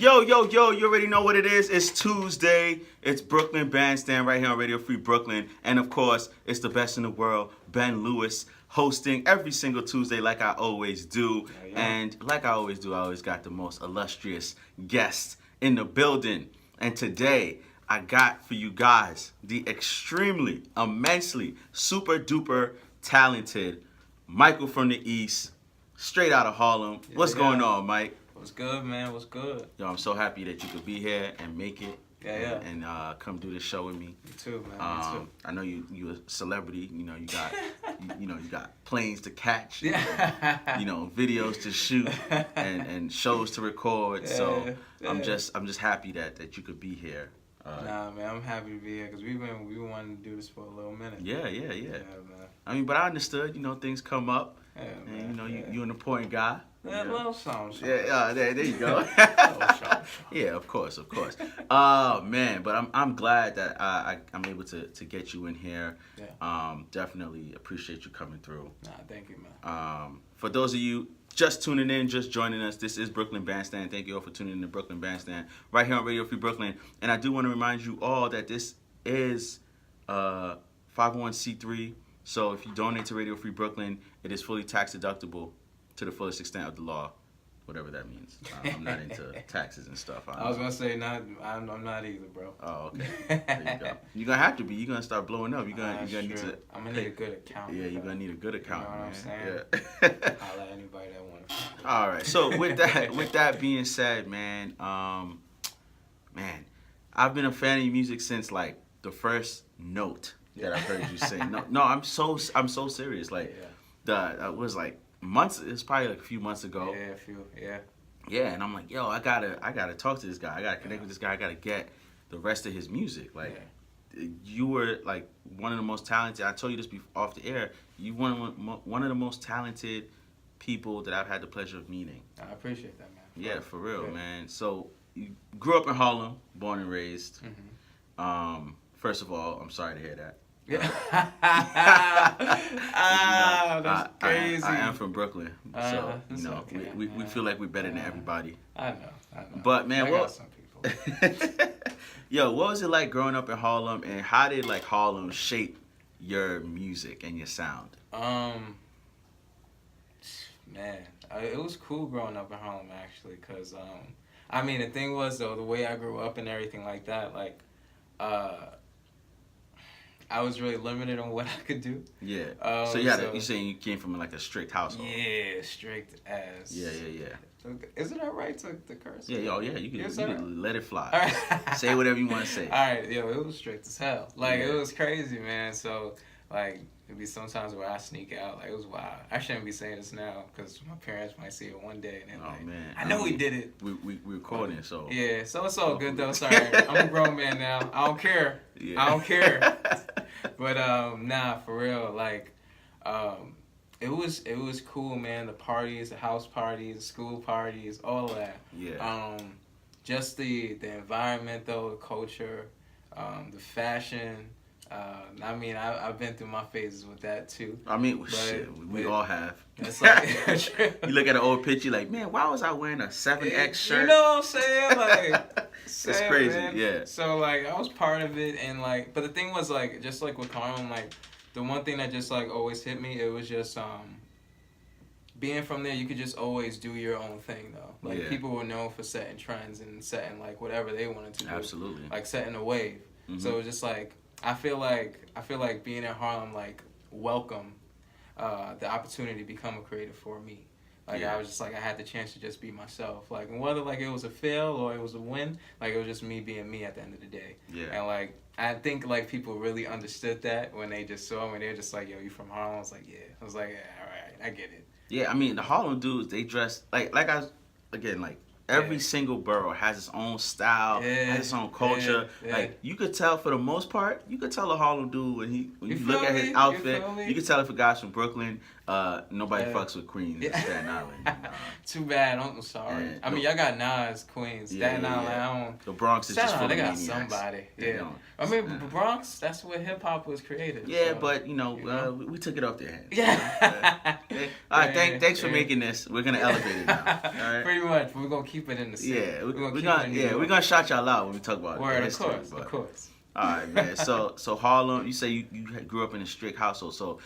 Yo, you already know what it is. It's Tuesday. It's Brooklyn Bandstand right here on Radio Free Brooklyn. And of course, it's the best in the world, Ben Lewis, hosting every single Tuesday like I always do. And like I always do, I always got the most illustrious guests in the building. And today, I got for you guys the extremely, immensely, super duper talented Michael from the East, straight out of Harlem. What's going on, Mike? What's good, man? What's good? Yo, I'm so happy that you could be here and make it. And come do this show with me. Me too, man. Me too. I know you a celebrity. You know you got you got planes to catch. Videos to shoot and shows to record. So I'm just happy that you could be here. Nah, man, I'm happy to be here because we wanted to do this for a little minute. Yeah, man. I mean, but I understood. Things come up. Yeah, and man. you're an important guy. Yeah, little something. Yeah, there you go. Yeah, of course. Man, but I'm glad that I'm able to get you in here. Yeah. Definitely appreciate you coming through. Nah, thank you, man. For those of you just tuning in, just joining us, this is Brooklyn Bandstand. Thank you all for tuning in to Brooklyn Bandstand right here on Radio Free Brooklyn. And I do want to remind you all that this is 501c3. So if you donate to Radio Free Brooklyn, it is fully tax deductible to the fullest extent of the law, whatever that means. I'm not into taxes and stuff. I was gonna say I'm not either, bro. Oh, okay. There you go. You're gonna have to be. You're gonna start blowing up. You're gonna need to. I'm gonna need a good account. Yeah, you're gonna need a good account. You know what I'm saying? Yeah. I'll let anybody that wants. All right. So with that being said, man, I've been a fan of your music since like the first note that I heard you sing. No, I'm so serious. Like it was like months. It's probably like a few months ago. Yeah, a few. Yeah. Yeah, and I'm like, yo, I gotta talk to this guy. I gotta connect with this guy. I gotta get the rest of his music. Like, you were like one of the most talented. I told you this off the air. You one of the most talented people that I've had the pleasure of meeting. I appreciate that, man. Yeah, for real, man. So you grew up in Harlem, born and raised. Mm-hmm. First of all, I'm sorry to hear that. Yeah. That's crazy. I am from Brooklyn, so okay. we feel like we're better than everybody. I know. But man, I got some people. Yo, what was it like growing up in Harlem, and how did like Harlem shape your music and your sound? Man, it was cool growing up in Harlem actually, cause I mean the thing was though the way I grew up and everything like that, like I was really limited on what I could do. Yeah. So you saying you came from like a strict household? Yeah, strict as. Yeah. Isn't that right to curse? Yeah, you can let it fly. All right. Say whatever you want to say. All right, it was strict as hell. Like it was crazy, man. So like it'd be sometimes where I sneak out. Like it was wild. I shouldn't be saying this now because my parents might see it one day and then man, I know we did it. We recording, so yeah. So it's all good though. Sorry, I'm a grown man now. I don't care. Yeah. I don't care. But nah, for real, like it was cool, man. The parties, the house parties, the school parties, all of that. Yeah. Just the environment though, the culture, the fashion. I mean, I've been through my phases with that too. I mean, we all have. It's like you look at an old picture, like, man, why was I wearing a 7X shirt? You know what I'm saying? Like, it's crazy, man. Yeah. So like, I was part of it, and like, but the thing was like, just like with Harlem, like, the one thing that just like always hit me, it was just being from there, you could just always do your own thing though. Like people were known for setting trends and setting like whatever they wanted to do. Absolutely. Like setting a wave. Mm-hmm. So it was just like. I feel like being in Harlem like welcomed the opportunity to become a creative for me. Like I was just like I had the chance to just be myself. Like and whether like it was a fail or it was a win, like it was just me being me at the end of the day. Yeah. And like I think like people really understood that when they just saw me. They were just like, "Yo, you from Harlem?" I was like, "Yeah." I was like, "Yeah, all right, I get it." Yeah, I mean the Harlem dudes, they dress like every single borough has its own style, has its own culture. Like you could tell for the most part, you could tell a Harlem dude when you look at his outfit. You could tell if a guy's from Brooklyn. Nobody fucks with Queens in Staten Island. Too bad. I'm sorry. I mean, y'all got Nas, Queens, Staten Island. I don't. The Bronx is just full of They got maniacs. somebody. Yeah. I mean, the Bronx. That's where hip hop was created. Yeah, so, but we took it off their hands. Yeah. All right. Thanks for making this. We're gonna elevate it now. All right. Pretty much. We're gonna keep it in the city. Yeah. We're gonna shout y'all out when we talk about Word, history, of course. All right, man. So Harlem, you say you grew up in a strict household. So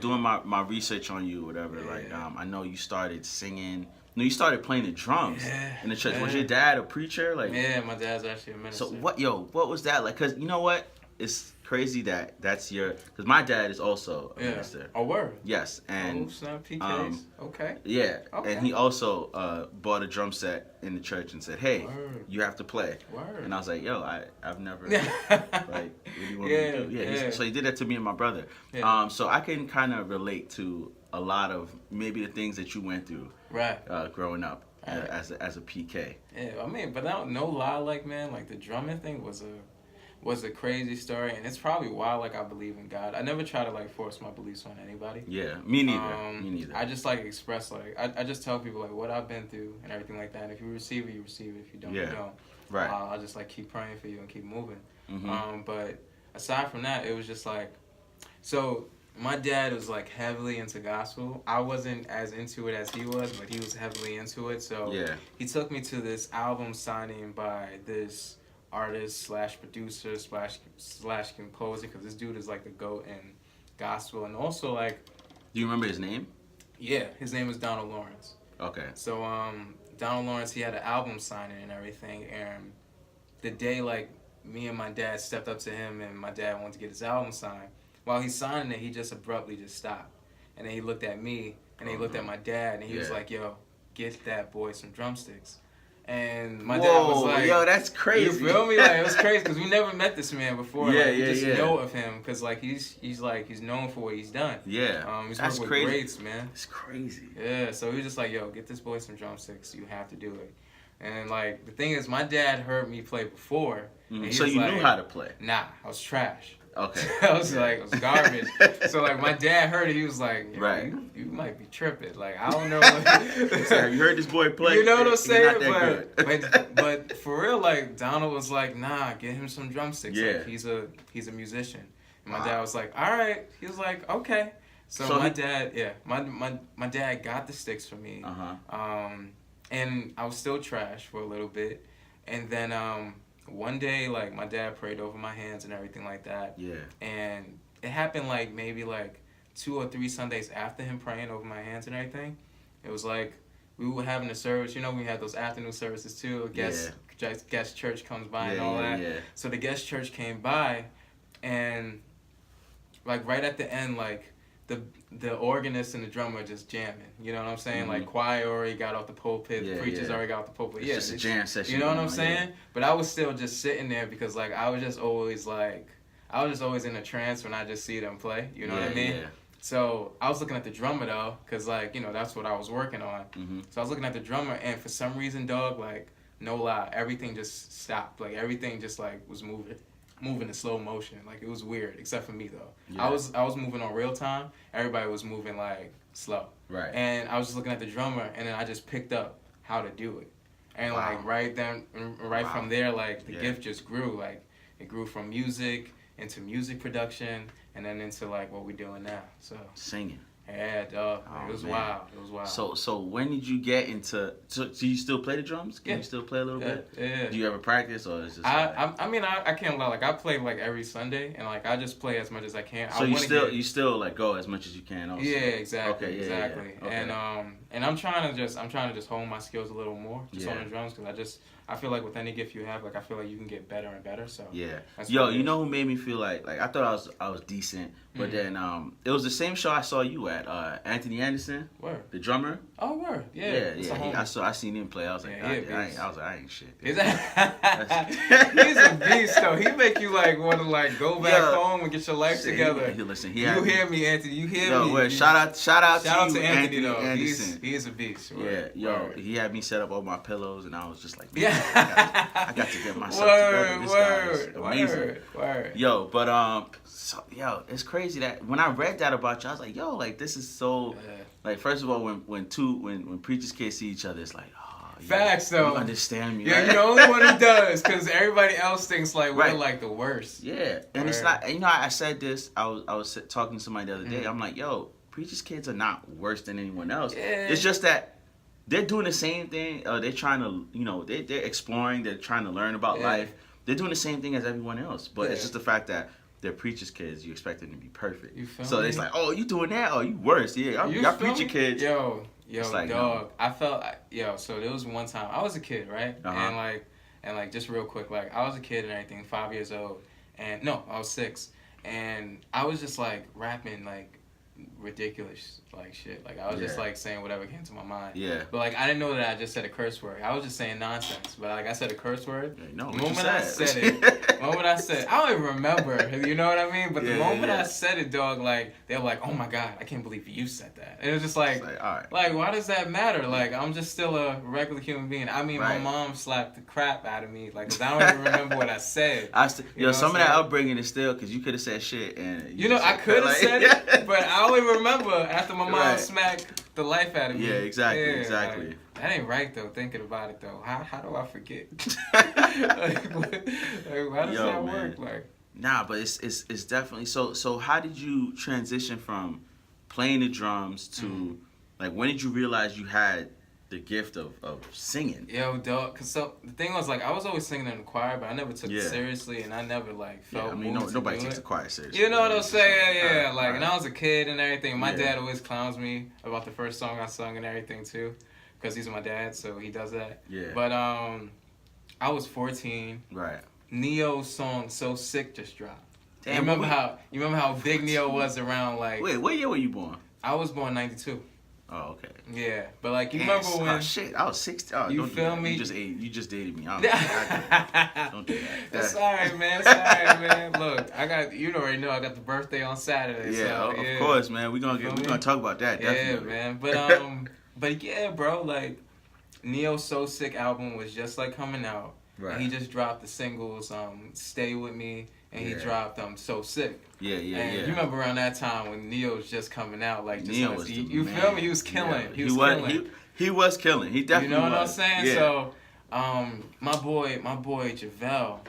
doing my research on you, or whatever. Like, I know you started singing. No, you started playing the drums in the church. Was your dad a preacher? Like, yeah, my dad's actually a minister. So what was that like? Cause you know what? It's crazy that's because my dad is also a minister. A word. Yes, and snap PKs. Okay. Yeah, okay. And he also bought a drum set in the church and said, "Hey, you have to play." Word. And I was like, "Yo, I've never like what do you want me to do?" Yeah. So he did that to me and my brother. Yeah. So I can kind of relate to a lot of maybe the things that you went through. Right. Growing up as a PK. Yeah, I mean, but no lie, like man, like the drumming thing was a crazy story, and it's probably why like I believe in God. I never try to like force my beliefs on anybody. Yeah, me neither. Me neither. I just like express like I just tell people like what I've been through and everything like that. And if you receive it, you receive it. If you don't, you don't. Right. I'll just like keep praying for you and keep moving. Mm-hmm. But aside from that, it was just like so. My dad was like heavily into gospel. I wasn't as into it as he was, but he was heavily into it. So he took me to this album signing by this artist / producer / composer, because this dude is like the GOAT in gospel. And also like, do you remember his name? Yeah, his name is Donald Lawrence. Okay. So Donald Lawrence, he had an album signing and everything, and the day like me and my dad stepped up to him and my dad wanted to get his album signed, while he's signing it, he just abruptly just stopped. And then he looked at me, and then he looked at my dad, and he was like, yo, get that boy some drumsticks. And my dad was like, yo, that's crazy. You feel me? Like, it was crazy, because we never met this man before. We just know of him, because like, he's known for what he's done. Yeah, he's that's worked crazy. with greats, man. It's crazy. Yeah, so he was just like, yo, get this boy some drumsticks. You have to do it. And like, the thing is, my dad heard me play before. So you knew how to play? Nah, I was trash. Okay. I was like, it was garbage. So like, my dad heard it. He was like, you might be tripping. Like, I don't know. So have you heard this boy play? You know what I'm saying? Not that good. but for real, like Donald was like, nah, get him some drumsticks. Yeah. Like, he's a musician. And my dad was like, all right. He was like, okay. So my dad, my dad got the sticks for me. And I was still trash for a little bit, and then one day, like, my dad prayed over my hands and everything like that. Yeah. And it happened, like, maybe, like, 2 or 3 Sundays after him praying over my hands and everything. It was, like, we were having a service. You know, we had those afternoon services, too. Guest church comes by and all that. Yeah. So the guest church came by, and, like, right at the end, like, the organist and the drummer are just jamming. You know what I'm saying? Like, choir already got off the pulpit, the preachers already got off the pulpit. It's just a jam session. You know what I'm saying? Yeah. But I was still just sitting there because, like, I was just always in a trance when I just see them play. You know what I mean? Yeah. So I was looking at the drummer, though, because, like, you know, that's what I was working on. So I was looking at the drummer, and for some reason, dog, like, no lie, everything just stopped. Like, everything just, like, was moving in slow motion. Like, it was weird, except for me, though. Yeah. I was moving on real time. Everybody was moving, like, slow. Right. And I was just looking at the drummer, and then I just picked up how to do it. And, like, right from there, like, the gift just grew. Like, it grew from music into music production, and then into, like, what we're doing now. So singing. Yeah, dog. It was wild. It was wild. So when did you get into? So you still play the drums? Can you still play a little bit? Yeah. Do you ever practice, or is it? I mean, I can't lie. Like, I play like every Sunday, and like I just play as much as I can. So you still like go as much as you can. Also. Yeah, exactly. Okay, exactly. Yeah. Okay. And I'm trying to just hone my skills a little more just on the drums, because I feel like with any gift you have, like, I feel like you can get better and better. So yeah. Yo, you know who made me feel like I thought I was decent, but then it was the same show I saw you at, Anthony Anderson, the drummer. Oh, word. Yeah. I seen him play. I was like, I ain't shit. He's a beast though. He make you like want to like go back home and get your life together. You hear me, Anthony? You hear me? Shout out to you, Anthony though. Anderson. He is a beast. Word. Yeah, he had me set up all my pillows, and I was just like, yeah. I got to get myself together. This guy is amazing. Word. Yo, but it's crazy that when I read that about you, I was like, yo, like this is so. Like first of all, when preachers kids see each other, it's like, oh, facts though. You understand me? Yeah, right? you're the only one who does, because everybody else thinks like we're like the worst. Yeah, and it's not. You know, I said this. I was talking to somebody the other day. I'm like, yo, preachers kids are not worse than anyone else. Yeah. It's just that they're doing the same thing. They're trying to, they're exploring. They're trying to learn about life. They're doing the same thing as everyone else. But it's just the fact that they're preachers kids. You expect them to be perfect. You feel so me? it's like, oh, you doing that? Oh, you worse. Yeah, y'all preacher kids. Yo, like, dog. No. I felt so there was one time I was a kid, right? Uh-huh. And like just real quick, like I was a kid and everything, 5 years old, and no, I was 6, and I was just like rapping like ridiculous like shit. Like I was just like saying whatever came to my mind. Yeah. But like I didn't know that I just said a curse word. I was just saying nonsense. But like I said a curse word. Yeah, no, the moment I said it, I don't even remember. You know what I mean? But the moment I said it, dog, like they were like, oh my god, I can't believe you said that. And it was just like, all right. Like why does that matter? Like I'm just still a regular human being. I mean, my mom slapped the crap out of me, like 'cause I don't even remember what I said. Some of that upbringing is still because you could have said shit and I could have said it, but I only remember after my mom smacked the life out of me. Yeah, exactly. Like, that ain't right though. Thinking about it though, how do I forget? Like, why does that work? Like, nah, but it's definitely so. So how did you transition from playing the drums to like when did you realize you had the gift of singing? Yo, dog. Cause so the thing was like I was always singing in the choir, but I never took it seriously, and I never like felt. Nobody takes the choir seriously. You know what I'm saying? Yeah. Like, and I was a kid and everything. My dad always clowns me about the first song I sung and everything too, cause he's my dad, so he does that. Yeah. But I was 14. Right. Neo's song "So Sick" just dropped. Damn, you remember how big Neo was around like. Wait, what year were you born? I was born 92. Oh, okay. Yeah, but like you remember when? Oh shit, I was 16. Oh, you feel me? You just dated me. Don't do that. That's alright, man. Look, you already know I got the birthday on Saturday. Yeah, so, of course, man. We're gonna talk about that. Definitely. Yeah, man. But yeah, bro. Like Neo's "So Sick" album was just like coming out. Right. And he just dropped the singles, "Stay With Me," and he dropped "So Sick." Yeah. You remember around that time when Neo was just coming out, like just Neo was you feel me? He was killing. Yeah. He was was killing. He definitely. You know what I'm saying? Yeah. So, my boy Javelle,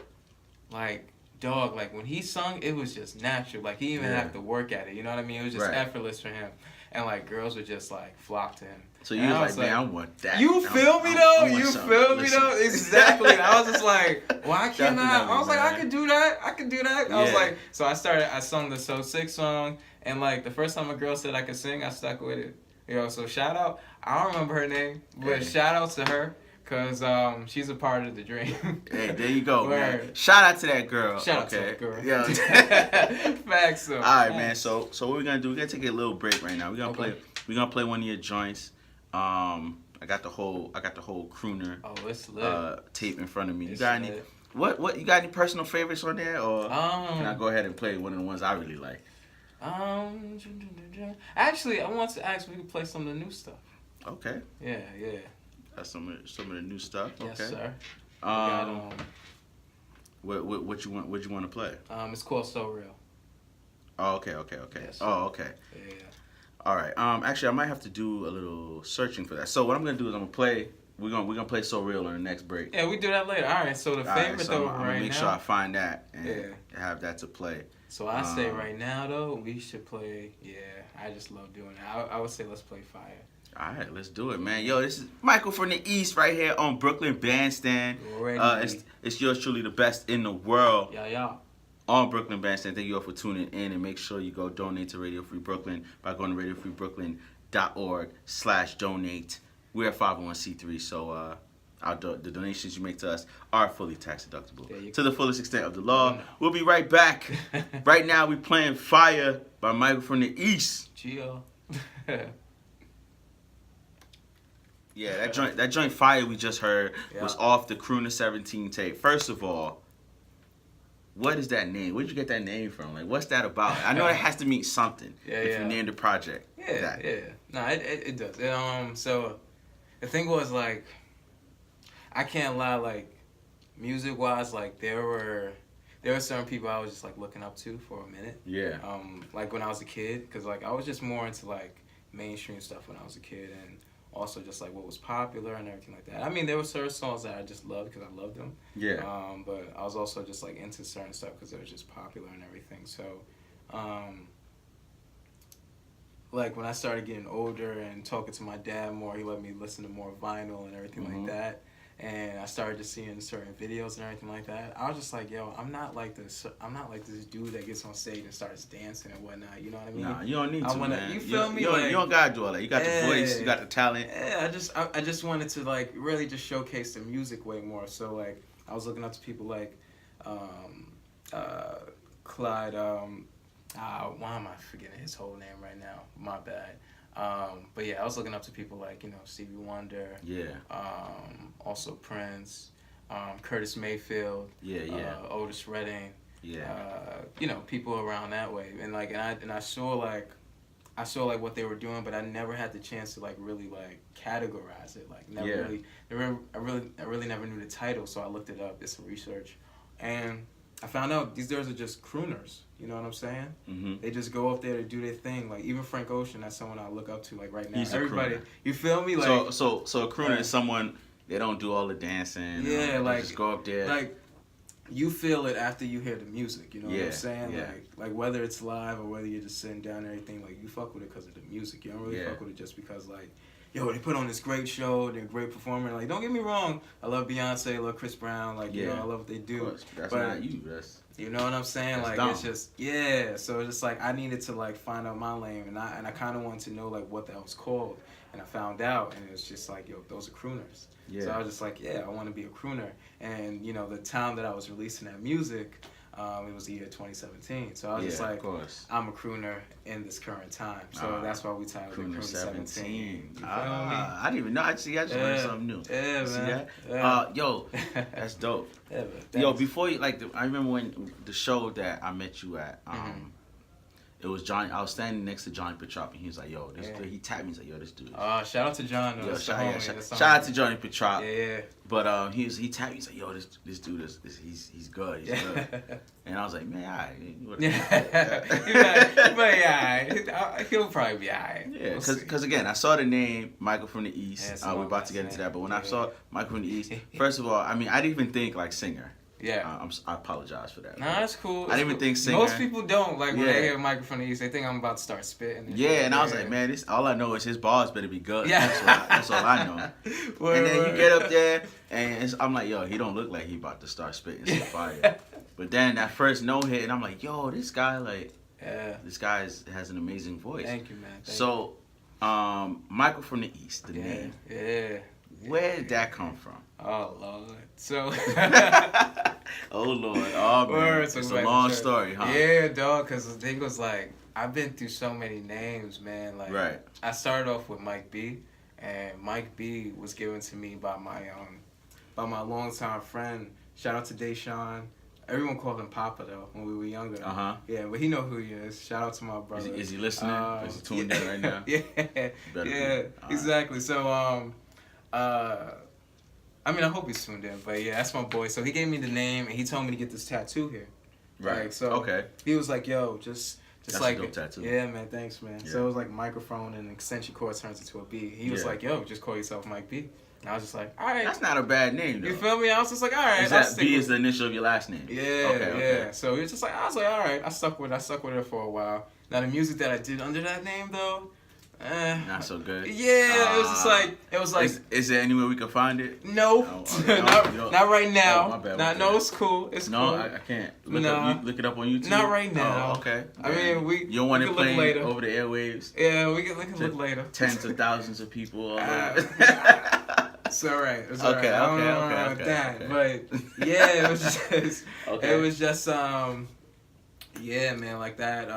like dog, like when he sung, it was just natural. Like he didn't even have to work at it. You know what I mean? It was just effortless for him, and like girls would just like flock to him. So you was like, man, I want that. You feel me though? You feel me though? Exactly. I was just like, why can't I? I was like, I could do that. I was like, so I sung the "So Sick" song, and like the first time a girl said I could sing, I stuck with it. So shout out. I don't remember her name, but shout out to her. Cause she's a part of the dream. Hey, there you go, man. Shout out to that girl. Shout out to that girl. Yeah. Facts. All right, man. So what we're gonna do? We're gonna take a little break right now. We're gonna play one of your joints. I got the whole crooner it's lit. tape in front of me. You got any? What you got any personal favorites on there, or can I go ahead and play one of the ones I really like? Actually, I want to ask if we can play some of the new stuff. Okay. Yeah. That's some of the new stuff. Yes, okay. sir. What you want to play? It's called "So Real." Oh, okay. Yes, oh, okay. Yeah. All right. Actually, I might have to do a little searching for that. So what I'm gonna do is I'm gonna play. We're gonna play "So Real" on the next break. Yeah, we do that later. All right. So the favorite though I'm gonna make sure I find that and have that to play. So I say right now though, we should play. Yeah, I just love doing it. I would say let's play "Fire." All right, let's do it, man. Yo, this is Michael from the East right here on Brooklyn Bandstand. It's yours truly, the best in the world. Yeah. On Brooklyn Bandstand. Thank you all for tuning in, and make sure you go donate to Radio Free Brooklyn by going to radiofreebrooklyn.org/donate. We're a 501c3, so the donations you make to us are fully tax deductible to the fullest extent of the law. We'll be right back. Right now, we're playing "Fire" by Michael from the East. Gio. Yeah, that joint "Fire" we just heard was off the Crooner 17 tape. First of all, what is that name? Where'd you get that name from? Like, what's that about? I know it has to mean something if you named the project. Yeah. No, it does. So the thing was like, I can't lie, like, music wise, like there were certain people I was just like looking up to for a minute. Yeah. Like when I was a kid, because like I was just more into like mainstream stuff when I was a kid, and also just like what was popular and everything like that. I mean, there were certain songs that I just loved because I loved them. Yeah. But I was also just like into certain stuff because it was just popular and everything. So, like when I started getting older and talking to my dad more, he let me listen to more vinyl and everything like that. And I started just seeing certain videos and everything like that. I was just like, yo, I'm not like this dude that gets on stage and starts dancing and whatnot. You know what I mean? Nah, you don't need to, man. You feel me? You don't gotta do all that. You got the voice, you got the talent. Yeah, I just wanted to like really just showcase the music way more. So like I was looking up to people like Clyde. Why am I forgetting his whole name right now? My bad. But yeah, I was looking up to people like, Stevie Wonder. Yeah. Also Prince, Curtis Mayfield. Yeah. Otis Redding. Yeah. People around that way, and I saw what they were doing, but I never had the chance to like really like categorize it. Like I really never knew the title, so I looked it up, did some research, and I found out these guys are just crooners. You know what I'm saying? Mm-hmm. They just go up there to do their thing. Like even Frank Ocean, that's someone I look up to. Like right now, he's everybody. A crooner. You feel me? Like so a crooner is someone they don't do all the dancing. Yeah, they just go up there. Like you feel it after you hear the music. You know what I'm Yeah, saying? yeah. Like whether it's live or whether you're just sitting down and everything. Like you fuck with it because of the music. You don't really fuck with it just because like, yo, they put on this great show, they're a great performer. Like, don't get me wrong, I love Beyonce, I love Chris Brown, like, I love what they do. Of course, that's but, not you, that's... You know what I'm saying? That's like, dumb. it's just, so it's just like, I needed to, like, find out my lane, and I kind of wanted to know, like, what that was called. And I found out, and it was just like, yo, those are crooners. Yeah. So I was just like, I want to be a crooner. And, the time that I was releasing that music, it was the year 2017. So I was just like, of course. I'm a crooner in this current time. So that's why we titled it Crooner 17. I didn't even know. I just learned something new. Yeah, see man. That? Yo, that's dope. Man. Yo, before you, I remember when the show that I met you at, it was Johnny. I was standing next to Johnny Petrop, and he was like, "Yo, this." He tapped me. He's like, "Yo, this dude." Shout out to John. Though. Yo, shout out to Johnny Petrop. Yeah. But he tapped me. He's like, "Yo, this dude he's good. He's good." And I was like, "Man, alright." He'll probably be alright. Yeah, because again, I saw the name Michael from the East. We're about to get into that, but when I saw Michael from the East, first of all, I mean, I didn't even think like singer. Yeah. I apologize for that. Nah, that's cool. I didn't even think singer. Most people don't. Like, when they hear Michael from the East, they think I'm about to start spitting. And I was like, man, all I know is his bars better be good. Yeah. That's all I know. And then you get up there, and I'm like, yo, he don't look like he about to start spitting some fire. But then that first no-hit, and I'm like, yo, this guy, this guy has an amazing voice. Thank you, man. So, Michael from the East, the name. Yeah. Where did that come from? Oh, Lord. So... Oh, Lord. Oh, man. It's a long story, huh? Yeah, dog, because the thing was, like, I've been through so many names, man. Like, right. I started off with Mike B, and Mike B was given to me by my longtime friend. Shout out to Deshaun. Everyone called him Papa, though, when we were younger. Uh-huh. Yeah, but he know who he is. Shout out to my brother. Is he listening? Is he tuned in right now? Yeah, exactly. Right. So, I mean, I hope he's tuned in, but yeah, that's my boy. So he gave me the name, and he told me to get this tattoo here. Right. Like, so okay. He was like, "Yo, just that's like a dope tattoo." Yeah, man. Thanks, man. Yeah. So it was like microphone and extension cord turns into a B. He was like, "Yo, just call yourself Mike B." And I was just like, "All right." That's not a bad name, though. You feel me? I was just like, "All right." Is that B is the initial of your last name? Yeah. Okay. So it was just like, I was like, "All right." I stuck with it for a while. Now the music that I did under that name, though. Not so good. Yeah, it was like. Is there anywhere we can find it? No, not right now. Oh, my bad. No, it's cool. It's no, cool. I can't. Look it up on YouTube. Not right now. Oh, okay. I mean, you don't want it playing later. over the airwaves. Yeah, we can look later. Tens of thousands of people. It's all right. It's okay. But yeah, it was just. Okay. It was just yeah, man, like that.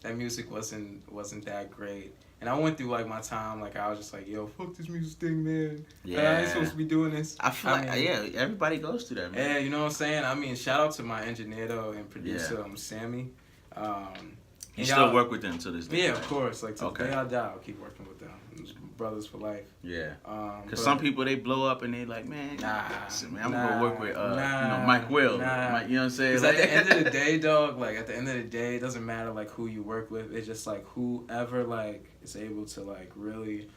That music wasn't that great. And I went through like my time, like I was just like, yo, fuck this music thing, man. Yeah. I ain't supposed to be doing this. I feel everybody goes through that, man. Yeah, you know what I'm saying? I mean, shout out to my engineer though and producer, Sammy. You still work with them to this day? Yeah, of course. Like, till the day I die, I'll keep working with them. brothers for life. Yeah. Because But- some people, they blow up and they like, man, listen, man, I'm going to work with, nah, Mike Will. nah. Mike, you know what I'm saying? 'Cause Like, at the end of the day, dog, like, at the end of the day, it doesn't matter, like, who you work with. It's just, like, whoever, like, is able to, like, really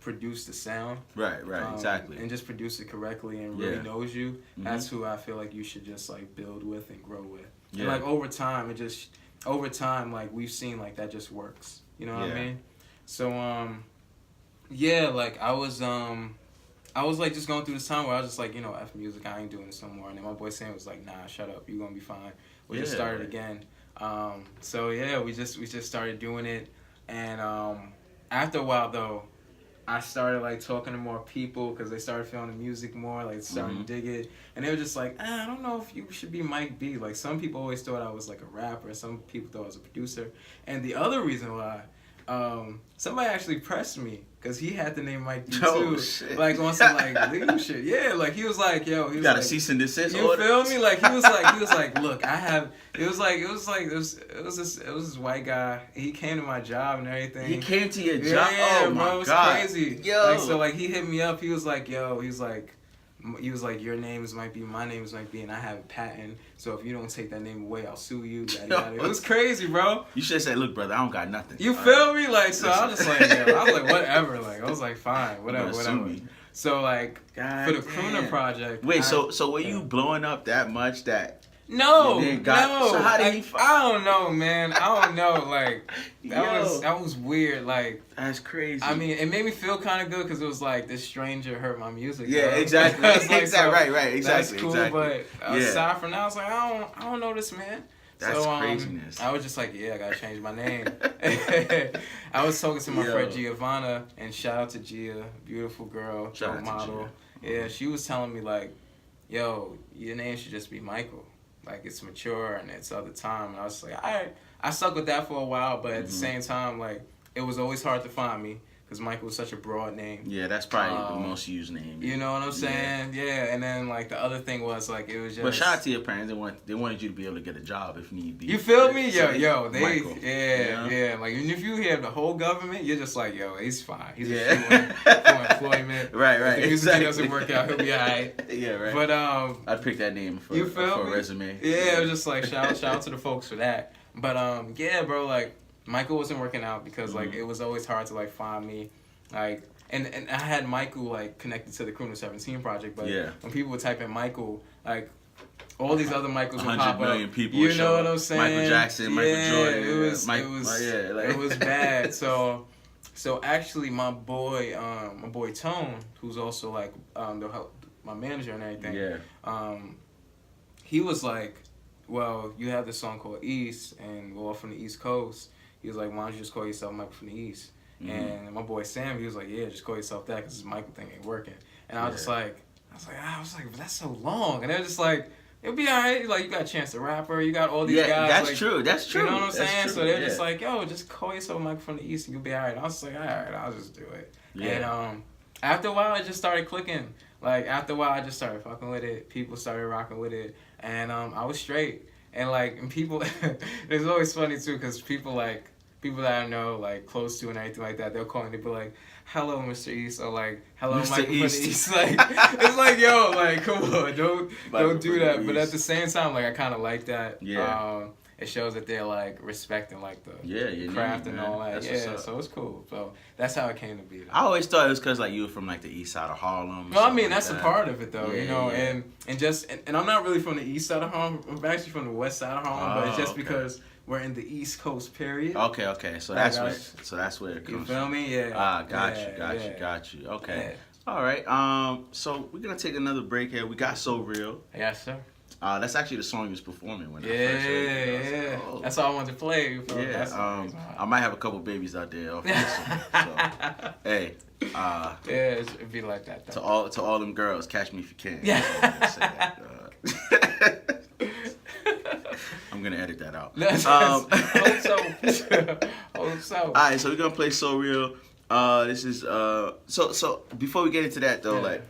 produce the sound. Right, exactly. And just produce it correctly and really Yeah. knows you. Mm-hmm. That's who I feel like you should just, like, build with and grow with. Yeah. And, like, over time, like, we've seen, like, that just works. You know what I mean? So, yeah, like, I was like just going through this time where I was just like, you know, F music, I ain't doing this no more. And then my boy Sam was like, nah, shut up, you gonna be fine. We just started again. So yeah, we just started doing it. And after a while though, I started like talking to more people because they started feeling the music more, like starting to dig it. And they were just like, I don't know if you should be Mike B. Like some people always thought I was like a rapper, some people thought I was a producer. And the other reason why, somebody actually pressed me because he had the name Mike B too, shit. like on some like legal shit. Yeah, like he was like, yo, he was got like, a cease and desist you order? feel me? Like he was like, look, I have. It was this white guy. He came to my job and everything. He came to your job? Yeah, Oh, bro, my it was God. crazy. Yo. Like, so like he hit me up. He was like, yo, he was like, your name is Mike B, my name is Mike B, and I have a patent. So if you don't take that name away, I'll sue you. Yada, yada. It was crazy, bro. You should have said, look, brother, I don't got nothing. You feel me? Like, so I was just like, yo, I was like, whatever. Like, I was like, fine, whatever. Sue me. So like, God for the damn. Crooner project. Wait, so were you blowing up that much that... No, And then got- so how did he I don't know, man. I don't know. Like Yo. that was weird. Like That's crazy. I mean, it made me feel kind of good because it was like this stranger heard my music. Yeah, yo. exactly. I was like, Exactly. so Right, exactly. That's cool, exactly. but aside from that, I was like, I don't know this man. That's so, craziness. I was just like, yeah, I gotta change my name. I was talking to my friend Giovanna, and shout out to Gia, beautiful girl, Shout out to model. Yeah, she was telling me like, yo, your name should just be Michael. Like it's mature and it's other time. And I was like, all right. I stuck with that for a while, but at the same time, like it was always hard to find me because Michael was such a broad name. Yeah, that's probably the most used name. You know what I'm saying? Yeah. And then like the other thing was like it was just. But shout out to your parents. They wanted you to be able to get a job if need be. You feel me? So They Michael, yeah. Like and if you hear the whole government, you're just like, yo, he's fine. He's Yeah. for employment. Right. If the music Exactly. doesn't work out, he'll be alright. Yeah, right. But I'd pick that name for, you feel for me? a resume. Yeah, it was just like shout out to the folks for that. But yeah, bro, like Michael wasn't working out because like it was always hard to like find me, like and I had Michael like connected to the Crooner 17 project, but when people would type in Michael, like all these other Michaels would 100 pop million up. people You would know show what up. I'm saying? Michael Jackson, Michael Jordan. It was like, it was bad. So actually my boy Tone, who's also like my manager and everything. Yeah. He was like, well, you have this song called East, and we're all from the East Coast. He was like, why don't you just call yourself Michael from the East? And my boy Sam, he was like, yeah, just call yourself that because this Michael thing ain't working. And I was like, but that's so long. And they're just like, it'll be all right. Like, you got Chance the Rapper, you got all these guys. That's like, true. That's true. You know what I'm saying? True. So they're just like, yo, just call yourself Michael from the East and you'll be all right. I was like, all right, I'll just do it. Yeah. And after a while, it just started clicking. Like, after a while, I just started fucking with it. People started rocking with it. And I was straight. And, like, and people, it's always funny, too, because people that I know, like, close to and everything like that, they'll call me and they be like, hello, Mr. East, or, like, hello, Mr. Michael from the East. East. Like, it's like, yo, like, come on, don't do that. East. But at the same time, like, I kind of like that. Yeah. It shows that they're, like, respecting, like, the your craft name, and man. all that. That's what's Yeah, up. so it's cool. So that's how it came to be. Though. I always thought it was because like you were from like the east side of Harlem. No, I mean that's a part of it though, Yeah, you know, yeah. and I'm not really from the east side of Harlem. I'm actually from the west side of Harlem, but it's just okay. because we're in the East Coast period. Okay. So that's where it You comes feel from. me? Yeah. Got you. Okay. Yeah. All right. So we're gonna take another break here. We got So Real. Yes, sir. That's actually the song you was performing when I first Yeah, heard it. I was yeah. like, oh. That's all I wanted to play. You feel me? That's the Yeah. reason why. I might have a couple babies out there off this one. So, hey. Yeah, it'd be like that To though. all them girls, catch me if you can. Yeah. So I'm gonna say that. I'm gonna edit that out. Hope so. All right, so we're gonna play So Real. This is so before we get into that though, like,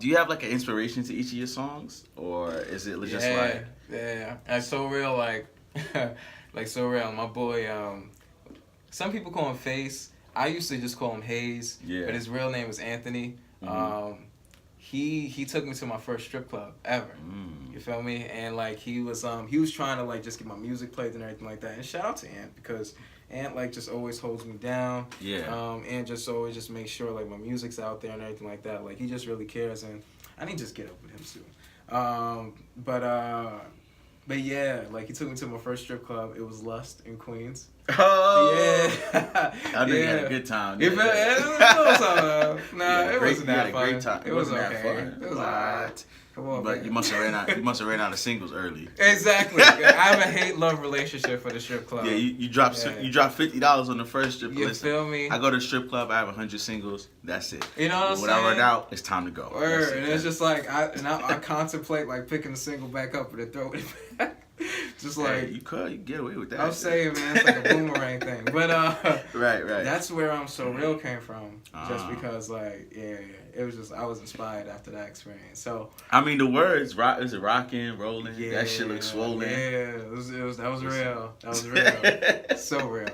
do you have like an inspiration to each of your songs, or is it just like and So Real, like like So Real, my boy. Some people call him Face. I used to just call him Hayes, Yeah. but his real name was Anthony. Mm-hmm. He took me to my first strip club ever. You feel me? And like he was trying to like just get my music played and everything like that. And shout out to Ant, because Ant like just always holds me down. Yeah. And just always just make sure like my music's out there and everything like that. Like he just really cares, and I need to just get up with him soon. But yeah, like he took me to my first strip club. It was Lust in Queens. Oh. Yeah. I know you had a good time. It was it wasn't that fun. Great time. It was wasn't okay. that fun. It was alright. Come on, But man. you must have ran out of singles early. Exactly. I have a hate-love relationship for the strip club. Yeah, you dropped $50 on the first strip club. You feel me? I go to the strip club. I have 100 singles. That's it. You know what I'm When I saying? run out, it's time to go. Word. And it's just like I contemplate like picking the single back up and then throw it back. Just like Hey, you could get away with that. I'm saying, man, it's like a boomerang thing. But right. That's where So Real came from. Just Uh-huh. because like it was just I was inspired after that experience. So I mean, the words, is it rocking, rolling? yeah, That shit looks swollen. Yeah, that was real. That was real. So real.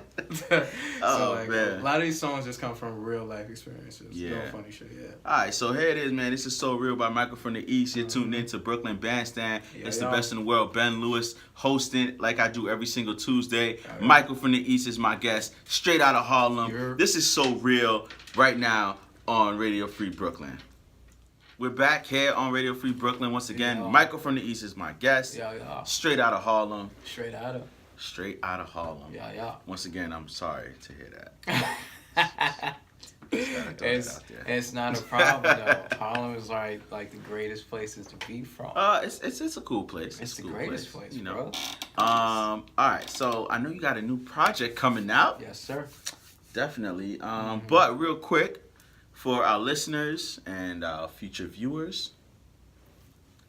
Oh, like, man. a lot of these songs just come from real life experiences. Yeah. No funny shit. Yeah. All right, so here it is, man. This is So Real by Michael from the East. You're tuned in to Brooklyn Bandstand. Yeah, It's the y'all. best in the world. Ben Lewis hosting like I do every single Tuesday. Yeah. Michael from the East is my guest, straight out of Harlem. Yeah. This is So Real right now on Radio Free Brooklyn. We're back here on Radio Free Brooklyn once again. Yeah. Michael from the East is my guest, Yeah. straight out of Harlem. Straight out of. Straight out of Harlem. Yeah. Once again, I'm sorry to hear that. Just gotta throw that out there. It's not a problem though. Harlem is like the greatest places to be from. It's a cool place. It's a the cool greatest place, you know. bro. All right. So I know you got a new project coming out. Yes, sir. Definitely. But real quick, for our listeners and future viewers,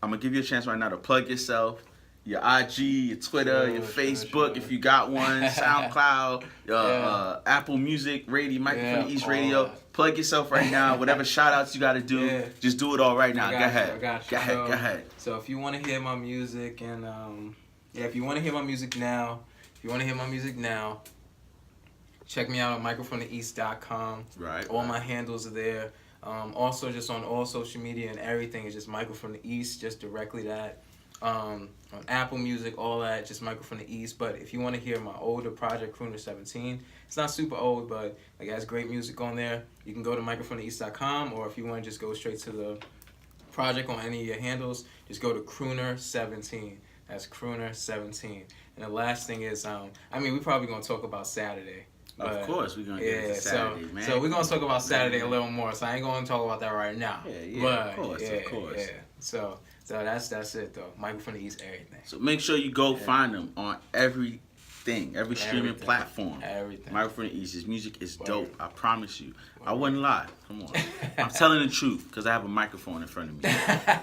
I'm gonna give you a chance right now to plug yourself, your IG, your Twitter, your Facebook, if you got one, SoundCloud, Apple Music, Radio, Michael from the East Radio. that. Plug yourself right now. Whatever shout outs you got to do, just do it all right now. Go ahead. I got you. Go ahead. So if you want to hear my music and if you want to hear my music now, check me out on michaelfromtheeast.com. Right. All my handles are there. Also, just on all social media and everything is just Michael from the East, just directly that. On Apple Music, all that, just Michael from the East. But if you want to hear my older project, Crooner 17, it's not super old, but like it has great music on there. You can go to michaelfromtheeast.com, or if you want to just go straight to the project on any of your handles, just go to Crooner 17. That's Crooner 17. And the last thing is, we probably gonna talk about Saturday. Of course, we're gonna get into Saturday, man. So we're gonna talk about Saturday a little more. So I ain't gonna talk about that right now. Of course. Yeah. So that's it though. Michael from the East, everything. So make sure you go find him on every streaming platform. Everything. Michael from the East, his music is dope. Word. I promise you. I wouldn't lie. Come on. I'm telling the truth because I have a microphone in front of me.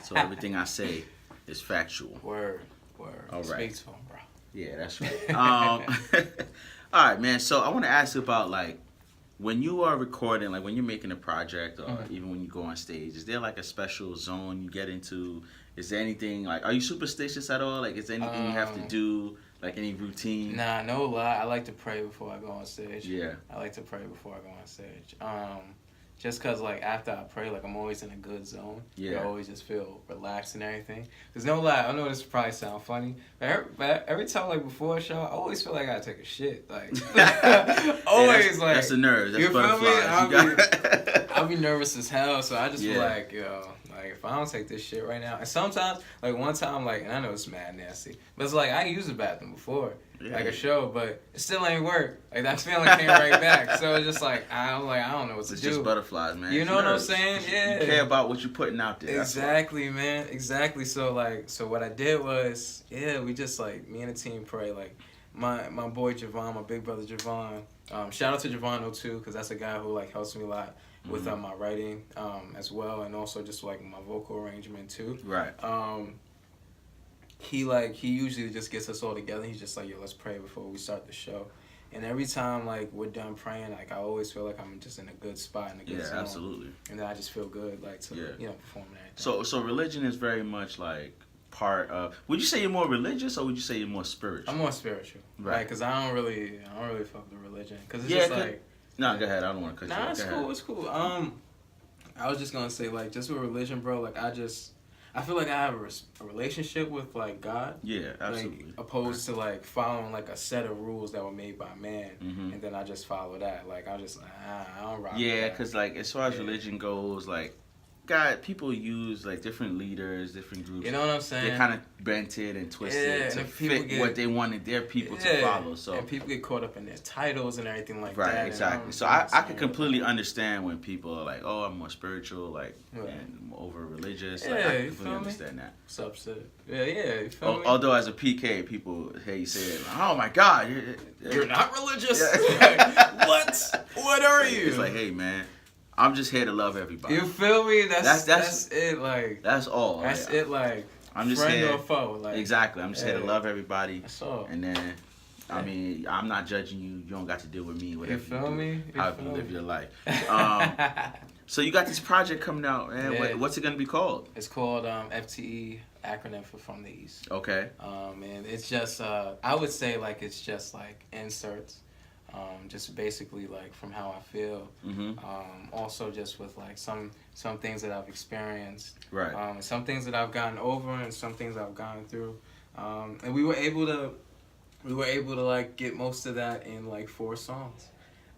So everything I say is factual. Word. All right. Speak to him, bro. Yeah, that's right. All right, man. So I want to ask you about like when you are recording, like when you're making a project, or even when you go on stage. Is there like a special zone you get into? Is there anything like? Are you superstitious at all? Like, is there anything you have to do? Like any routine? Nah, no lie. I like to pray before I go on stage. Yeah. I like to pray before I go on stage. Just cause like after I pray, like I'm always in a good zone. Yeah. I always just feel relaxed and everything. There's no lie. I know this probably sound funny, but every time like before a show, I always feel like I gotta take a shit. Like always like that's the nerves. That's you feel me? butterflies. I'll be nervous as hell. So I just feel Yeah. like like if I don't take this shit right now, and sometimes like one time like, and I know it's mad nasty, but it's like I used the bathroom before. Like a show, but it still ain't work. Like that feeling came right back. So it's just like I don't know what to do. It's just butterflies, man. You It's know what I'm nerves. saying? Yeah. You care about what you're putting out there. Exactly, man. Exactly. So what I did was, we just like me and the team pray. Like my boy Javon, my big brother Javon. Shout out to Javon too, because that's a guy who like helps me a lot with my writing as well, and also just like my vocal arrangement too. Right. He usually just gets us all together. He's just like, yo, let's pray before we start the show. And every time like we're done praying, like I always feel like I'm just in a good spot, in a good zone. Yeah, absolutely. And then I just feel good, like to perform and everything. So religion is very much like part of. Would you say you're more religious or would you say you're more spiritual? I'm more spiritual, right? Because I don't really fuck with religion, because it's just like No, go ahead. I don't want to cut you Nah, off. it's Go cool. ahead. It's cool. I was just gonna say, like, just with religion, bro. Like, I feel like I have a relationship with like God. Yeah, absolutely. Like, opposed to like following like a set of rules that were made by man, and then I just follow that. Like, I just I don't rock. Yeah, with that. because like as far as religion goes, like God, people use like different leaders, different groups. You know what I'm saying? They kind of bent it and twisted it to and people fit what they wanted their people to follow. So and people get caught up in their titles and everything like that. right, exactly. So I can completely understand when people are like, "Oh, I'm more spiritual, like, and over religious." Like, I completely understand that. Subset. Yeah, you feel me? Although as a PK, people hate saying, "Oh my God, you're not religious." Yeah. What? What are you? It's like, hey man, I'm just here to love everybody. You feel me? That's it. Like that's all. That's it. Like I'm just friend here, or foe. Like exactly. I'm just here to love everybody. That's all. And then, I mean, I'm not judging you. You don't got to deal with me. Whatever you feel me? How you live your life. So you got this project coming out, man. Yeah. What's it gonna be called? It's called FTE, acronym for From the East. Okay. And it's just I would say like it's just like inserts. Just basically like from how I feel. Also just with like some things that I've experienced. Right. Some things that I've gotten over and some things I've gone through. And we were able to like get most of that in like 4 songs.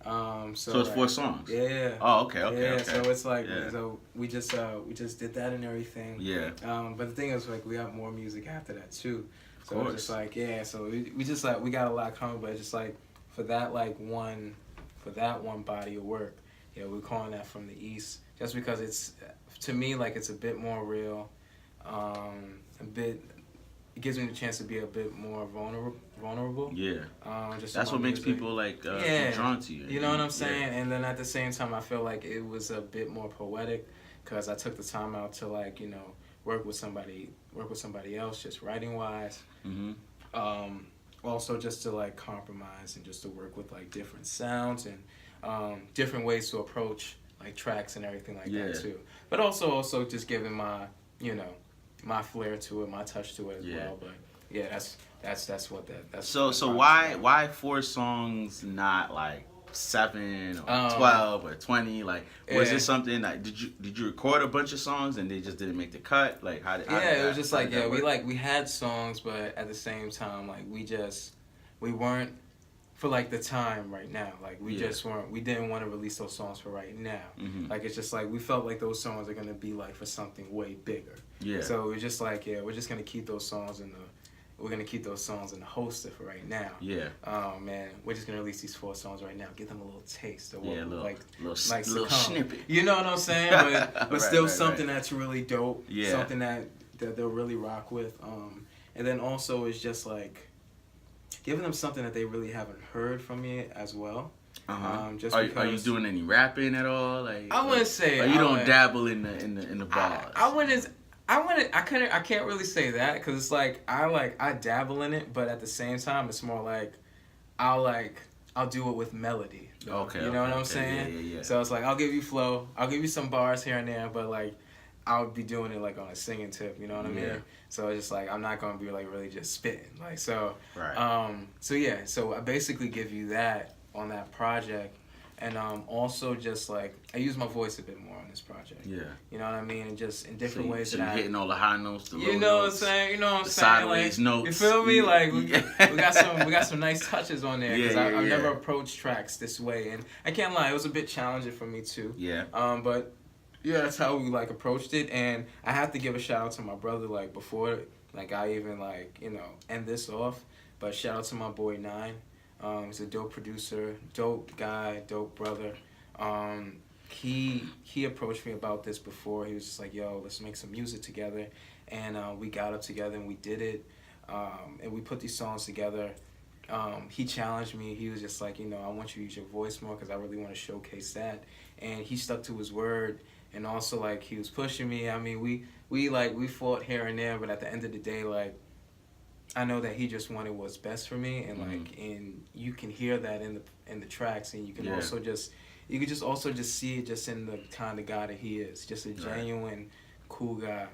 So it's like, 4 songs. Yeah. Oh, okay. Yeah. So it's like yeah. so we just did that and everything. Yeah. But the thing is like we have more music after that too. So it's just like so we just like we got a lot coming, but it's just like for that one body of work, we're calling that From the East just because it's to me like it's a bit more real, it gives me the chance to be a bit more vulnerable. Yeah. Just that's what makes music. people like drawn to you. You know what I'm saying? And then at the same time, I feel like it was a bit more poetic because I took the time out to like work with somebody else, just writing wise. Also just to like compromise and just to work with like different sounds and different ways to approach like tracks and everything like that too. But also just giving my my flair to it, my touch to it as well. But that's what that's. So why 4 songs, not like 7 or 12 or 20? Like, was it something like did you record a bunch of songs and they just didn't make the cut? Like, how did it was just like we had songs, but at the same time like we weren't for like the time right now. Like we just weren't. We didn't want to release those songs for right now. Like it's just like we felt like those songs are gonna be like for something way bigger. Yeah. So it was just like we're just gonna keep those songs in the holster for right now. Yeah. Oh man, we're just gonna release these 4 songs right now. Give them a little taste of what little snippet. You know what I'm saying? But still something that's really dope. Yeah. Something that they'll really rock with. And then also it's just like giving them something that they really haven't heard from me as well. Just are you doing any rapping at all? Like I wouldn't say. Or you don't dabble in the bars. I can't really say that because it's like I dabble in it, but at the same time it's more like I'll do it with melody. Though. Okay. You know what I'm saying? Yeah. So it's like I'll give you flow, I'll give you some bars here and there, but like I'll be doing it like on a singing tip. You know what I mean? So it's just like I'm not gonna be like really just spitting like so. Right. So I basically give you that on that project. And also just like I use my voice a bit more on this project. Yeah. You know what I mean? And just in different ways. So you're hitting all the high notes, the low notes. What I'm saying? You know what I'm saying? Sideways like, notes. You feel me? Like we got some nice touches on there because I've never approached tracks this way, and I can't lie, it was a bit challenging for me too. Yeah. But yeah, that's how we like approached it, and I have to give a shout out to my brother like before like I even like end this off. But shout out to my boy Nine. He's a dope producer, dope guy, dope brother. He approached me about this before. He was just like, yo, let's make some music together. And we got up together and we did it. And we put these songs together. He challenged me. He was just like, I want you to use your voice more because I really want to showcase that. And he stuck to his word. And also, like, he was pushing me. I mean, we fought here and there, but at the end of the day, like, I know that he just wanted what's best for me, and like, and you can hear that in the tracks, and you can also just see it just in the kind of guy that he is, just a genuine, cool guy,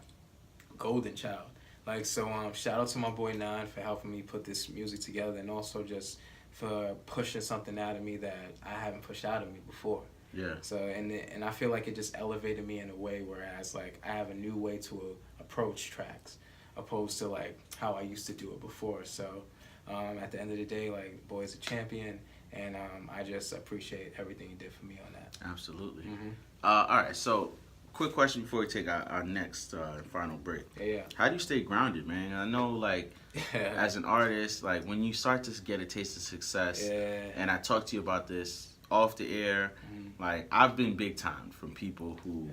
golden child. Like so, shout out to my boy Nine for helping me put this music together, and also just for pushing something out of me that I haven't pushed out of me before. Yeah. So and I feel like it just elevated me in a way, whereas like I have a new way to approach tracks, opposed to like how I used to do it before. So at the end of the day, like, boy's a champion, and I just appreciate everything he did for me on that. Absolutely. All right, so quick question before we take our next final break. Yeah. How do you stay grounded, man? I know, like, as an artist, like, when you start to get a taste of success, and I talked to you about this off the air, like, I've been big time from people who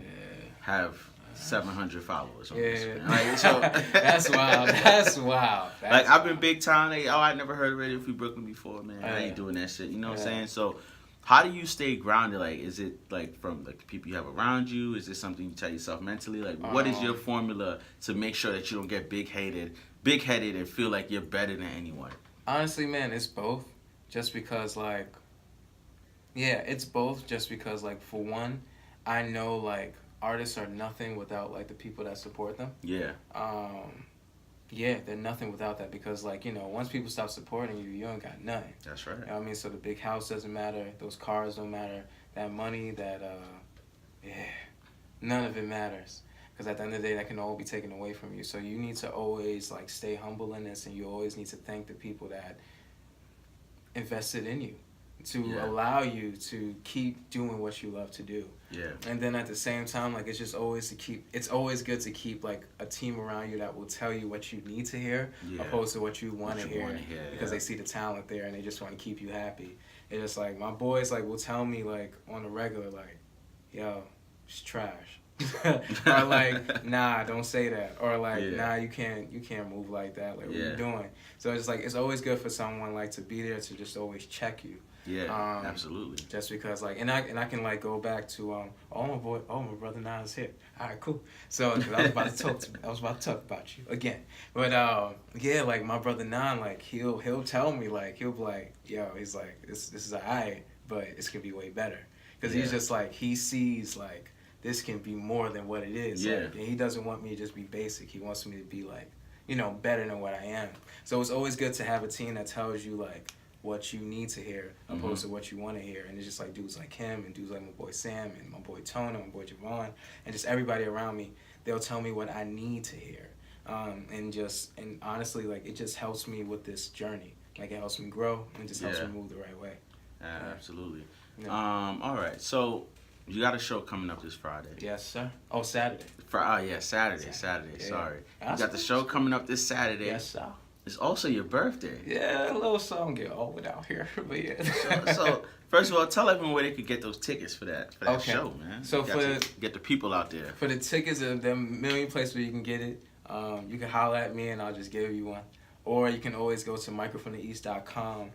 have 700 followers on Instagram. Like, so, That's wild. That's wild. Like, I've been big time. Like, I never heard of Radio Free Brooklyn before, man. I ain't doing that shit. You know what I'm saying? So, how do you stay grounded? Like, is it like from like the people you have around you? Is this something you tell yourself mentally? Like, what is your formula to make sure that you don't get big headed and feel like you're better than anyone? Honestly, man, it's both. Just because, like, it's both. Just because, like, for one, I know, like, artists are nothing without, like, the people that support them. Yeah. They're nothing without that, because, like, you know, once people stop supporting you, you ain't got nothing. That's right. You know what I mean? So the big house doesn't matter. Those cars don't matter. That money, none of it matters. Because at the end of the day, that can all be taken away from you. So you need to always, like, stay humble in this, and you always need to thank the people that invested in you to allow you to keep doing what you love to do. Yeah. And then at the same time, like, it's always good to keep, like, a team around you that will tell you what you need to hear, opposed to what you want to hear, because they see the talent there and they just want to keep you happy. It's just like, my boys, like, will tell me, like, on the regular, like, yo, it's trash. Or like, nah, don't say that. Or like, nah, you can't move like that. Like, what are you doing? So it's like, it's always good for someone, like, to be there to just always check you. Yeah, absolutely. Just because, like, and I can, like, go back to my brother Nas here. All right, cool. So 'cause I was about to talk about you again. But like, my brother Nan, like, he'll tell me, like, he'll be like, yo, he's like, this is alright, but it's gonna be way better. Because he's just like, he sees, like, this can be more than what it is. Like, and he doesn't want me to just be basic. He wants me to be, like, you know, better than what I am. So it's always good to have a team that tells you, like, what you need to hear opposed to what you want to hear. And it's just like dudes like him and dudes like my boy Sam and my boy Tona, my boy Javon, and just everybody around me. They'll tell me what I need to hear. And honestly, like, it just helps me with this journey. Like, it helps me grow and just helps me move the right way. Absolutely. All right. So you got a show coming up this Friday. Yes, sir. Oh, Saturday. Saturday. Sorry. You got the show coming up this Saturday. Yes, sir. It's also your birthday. Yeah, a little song get old out here, but yeah. So first of all, tell everyone where they could get those tickets for that show, man. So get the people out there. For the tickets, there are a million places where you can get it. You can holler at me and I'll just give you one. Or you can always go to microphonetheast.com.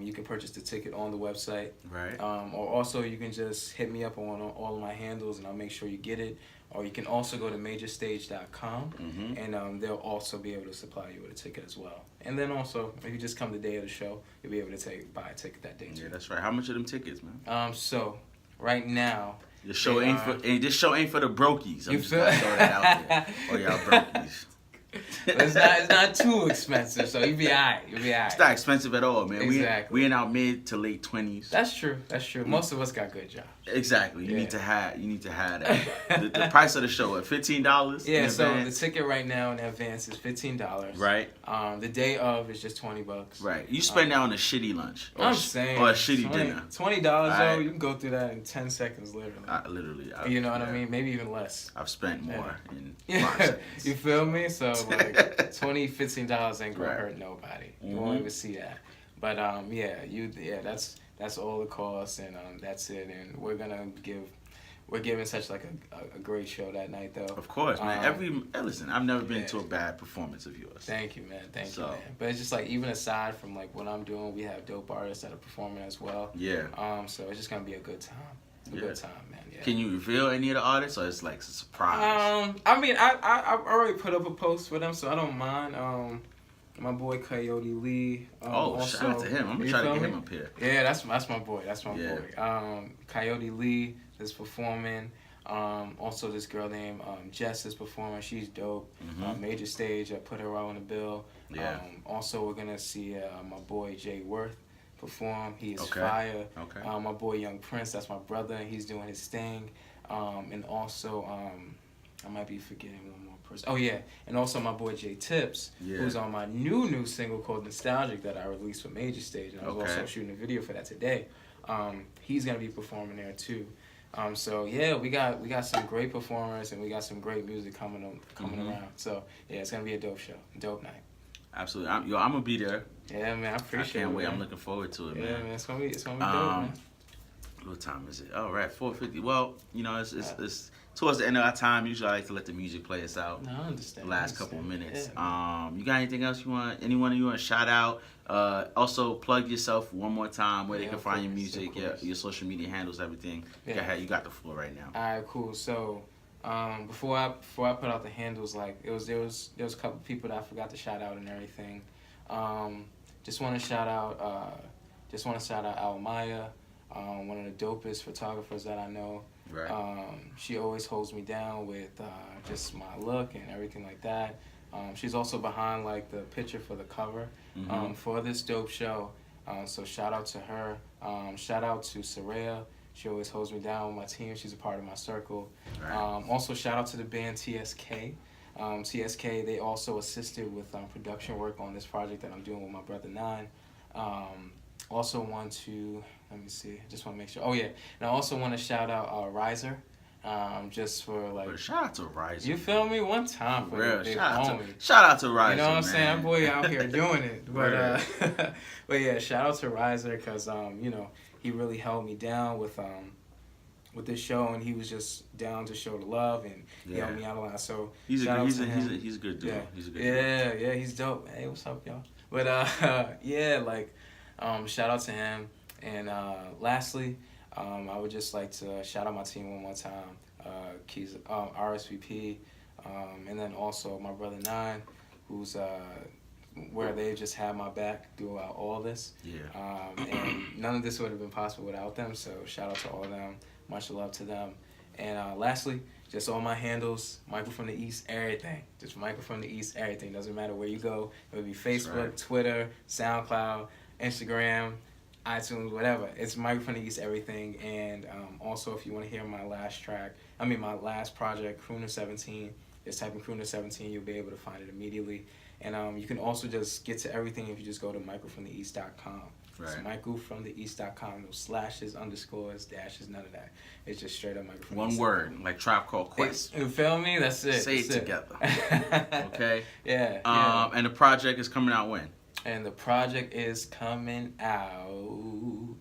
You can purchase the ticket on the website. Right. Or also you can just hit me up on all of my handles and I'll make sure you get it. Or you can also go to majorstage.com and they'll also be able to supply you with a ticket as well. And then also, if you just come the day of the show, you'll be able to buy a ticket that day too. Yeah, that's right. How much are them tickets, man? So right now, this show ain't for the brokies. I'm just gonna throw that out there. Oh, y'all brokies. It's not too expensive, so you'll be alright. It's not expensive at all, man. Exactly. We in our mid to late 20s. That's true. Most of us got good jobs. Exactly. You need to have that. the price of the show at $15. Yeah. So the ticket right now in advance is $15. Right. The day of is just $20. Right. You spend that on a shitty lunch. I'm saying. Or a shitty dinner. $20 though, you can go through that in 10 seconds, literally. You know what I mean? Maybe even less. I've spent more in 5 Yeah. seconds. You feel me? So like $20, $15 ain't gonna hurt nobody. You won't even see that. But that's all the costs, and that's it. And we're giving such like a great show that night, though. Of course, man. Listen, I've never been to a bad performance of yours. Thank you, man. Thank you, man. But it's just like, even aside from like what I'm doing, we have dope artists that are performing as well. Yeah. So it's just gonna be a good time. Good time, man. Yeah. Can you reveal any of the artists, or it's like a surprise? I mean, I already put up a post for them, so I don't mind. My boy Coyote Lee. Shout out to him. I'm gonna try to get him up here. Yeah, that's my boy. That's my boy. Coyote Lee is performing. Also, this girl named Jess is performing. She's dope. Major Stage. I put her on the bill. Yeah. Also, we're gonna see my boy Jay Worth perform. He is Okay. fire. Okay. My boy Young Prince, that's my brother, and he's doing his thing. And also, I might be forgetting one more person. Oh yeah, and also my boy Jay Tips, who's on my new single called Nostalgic that I released for Major Stage, and I was also shooting a video for that today. He's gonna be performing there too. So yeah, we got some great performers and we got some great music coming around. So yeah, it's gonna be a dope show, dope night. Absolutely. I'm gonna be there. Yeah, man, I appreciate it. I can't wait. Man. I'm looking forward to it, man. Yeah, man, it's gonna be dope, man. What time is it? All right, 4:50. Well, you know, it's towards the end of our time. Usually, I like to let the music play us out. No, I understand. The last couple of minutes. Yeah, you got anything else you want? Anyone you want to shout out? Also, plug yourself one more time where they can find your music, your social media handles, everything. Yeah. You got the floor right now. All right, cool. So, before I put out the handles, like there was a couple people that I forgot to shout out and everything. Just want to shout out Almaya, one of the dopest photographers that I know. Right. She always holds me down with just my look and everything like that. She's also behind like the picture for the cover for this dope show. So shout out to her. Shout out to Soraya. She always holds me down with my team. She's a part of my circle. Right. Also shout out to the band TSK. TSK, they also assisted with production work on this project that I'm doing with my brother Nine. Also want to, let me see, just want to make sure. Oh yeah, and I also want to shout out Riser, just for like. But shout out to Riser. You feel me? One time for real. the big Shout homie. out to Riser. You know what I'm man. saying? That boy out here doing it. But but yeah, shout out to Riser because you know, he really held me down with this show, and he was just down to show the love, and he helped me out a lot. So he's a good dude. Yeah. He's a good dude. Yeah, he's dope. Hey, what's up, y'all? But yeah, like shout out to him. And lastly, I would just like to shout out my team one more time. Keys, RSVP, and then also my brother Nine, who's where they just had my back throughout all this. Yeah. And none of this would have been possible without them. So shout out to all of them. Much love to them. And lastly, just all my handles, Michael from the East, everything. Just Michael from the East, everything. Doesn't matter where you go. It would be Facebook, Twitter, SoundCloud, Instagram, iTunes, whatever. It's Michael from the East, everything. And also, if you want to hear my last project, Crooner 17, just type in Crooner 17, you'll be able to find it immediately. And you can also just get to everything if you just go to michaelfromtheeast.com. Right. It's michaelfromtheeast.com. No slashes, underscores, dashes, none of that. It's just straight up Michael from the One East. word, like Tribe Called Quest. You feel me? That's it. Say That's it together. Okay? Yeah. And the project is coming out when? And the project is coming out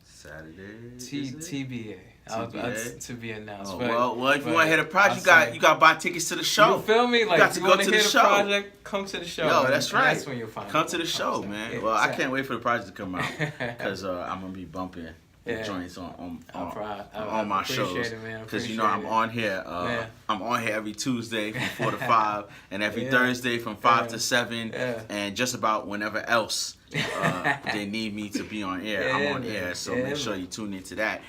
Saturday. TBA. To be announced. Oh, well, if you want to hear the project, you got to buy tickets to the show. You feel me? Like, you got to go to the show. Project, come to the show. Yo, that's right. That's when you'll find come to the show, man. Yeah, well, exactly. I can't wait for the project to come out because I'm gonna be bumping the joints on my shows. Because you know I'm on here. I'm on here every Tuesday from 4 to 5, and every Thursday from 5 to 7, and just about whenever else they need me to be on air. I'm on air, so make sure you tune into that.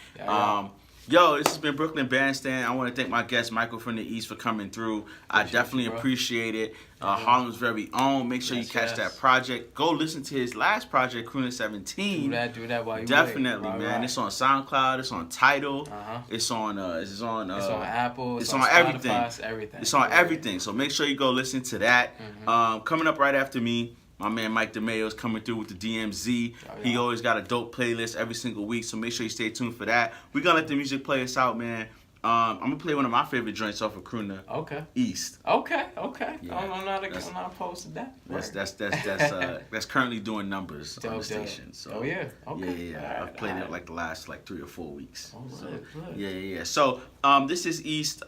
Yo, this has been Brooklyn Bandstand. I want to thank my guest, Michael from the East, for coming through. I definitely appreciate it. Harlem's very own. Make sure you catch that project. Go listen to his last project, Crooner 17. Do that while you definitely, wait. man. Right. It's on SoundCloud. It's on Tidal. It's on Apple. It's on everything. Spotify, everything. It's on everything. So make sure you go listen to that. Coming up right after me, my man Mike DeMayo is coming through with the DMZ. He always got a dope playlist every single week, so make sure you stay tuned for that. We're going to let the music play us out, man. I'm going to play one of my favorite joints off of Crooner. East. Okay. Yeah. I'm not opposed to that. That's currently doing numbers on the Dope. station. So, Okay. Yeah. I've played it like the last 3 or 4 weeks. Good. Yeah. So, this is East.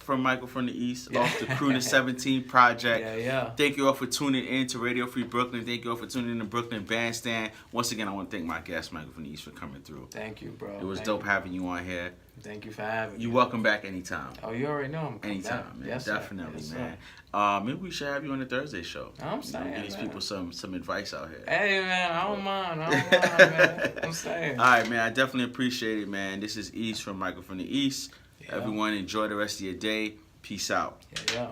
From Michael from the East, off the Crooner 17 project. Yeah. Thank you all for tuning in to Radio Free Brooklyn. Thank you all for tuning in to Brooklyn Bandstand. Once again, I want to thank my guest, Michael from the East, for coming through. Thank you, bro. It was dope having you on here. Thank you for having me. You're welcome back anytime. Oh, you already know I'm coming anytime, back. man. Yes, definitely, sir. man. Maybe we should have you on the Thursday show. I'm saying, give these people some advice out here. Hey, man, I don't mind, man. I'm saying. All right, man. I definitely appreciate it, man. This is East from Michael from the East. Everyone, enjoy the rest of your day. Peace out. Yeah.